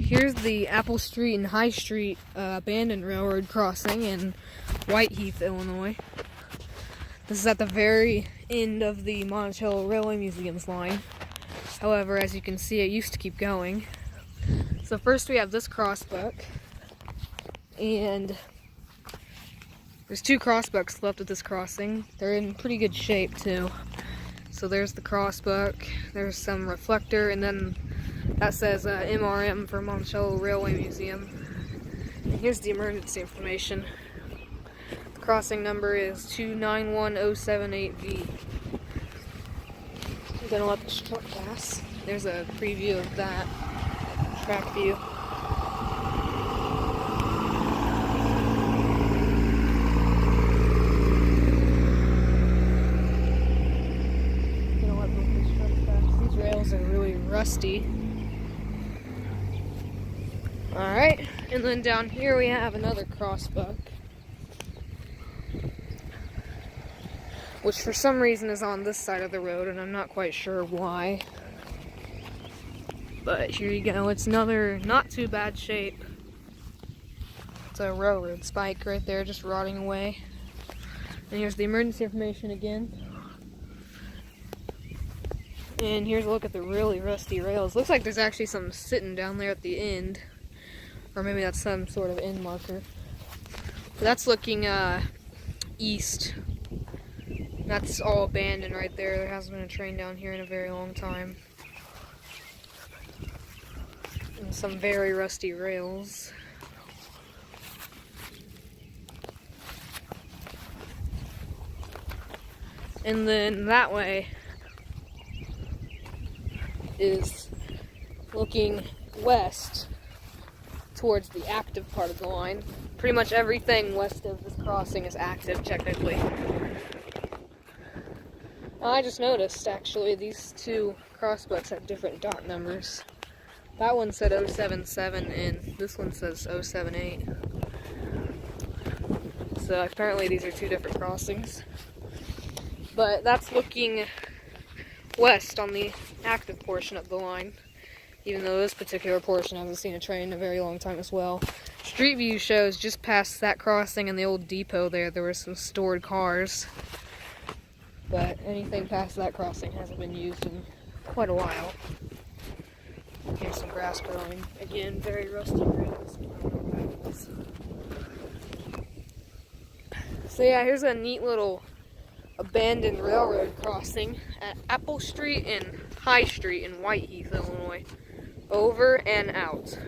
Here's the Apple Street and High Street abandoned railroad crossing in Heath, Illinois. This is at the very end of the Monticello Railway Museum's line. However, as you can see, it used to keep going. So first we have this crossbuck, and there's 2 crossbucks left at this crossing. They're in pretty good shape too. So there's the crossbuck, there's some reflector, and then that says MRM for Monticello Railway Museum. And here's the emergency information. The crossing number is 291078V. I'm gonna let this truck pass. There's a preview of that track view. These rails are really rusty. Alright, and then down here we have another crossbuck, which for some reason is on this side of the road, and I'm not quite sure why. But here you go, it's another not too bad shape. It's a railroad spike right there, just rotting away. And here's the emergency information again. And here's a look at the really rusty rails. Looks like there's actually some sitting down there at the end. Or maybe that's some sort of end marker. But that's looking east. That's all abandoned right there. There hasn't been a train down here in a very long time. And some very rusty rails. And then that way is looking west towards the active part of the line. Pretty much everything west of this crossing is active, technically. I just noticed, actually, these 2 crossbucks have different dot numbers. That one said 077 and this one says 078. So apparently these are 2 different crossings. But that's looking west on the active portion of the line, even though this particular portion hasn't seen a train in a very long time as well. Street view shows just past that crossing and the old depot there were some stored cars. But anything past that crossing hasn't been used in quite a while. Here's some grass growing. Again, very rusty rails. So yeah, here's a neat little abandoned railroad crossing at Apple Street and High Street in Heath, Illinois. Over and out.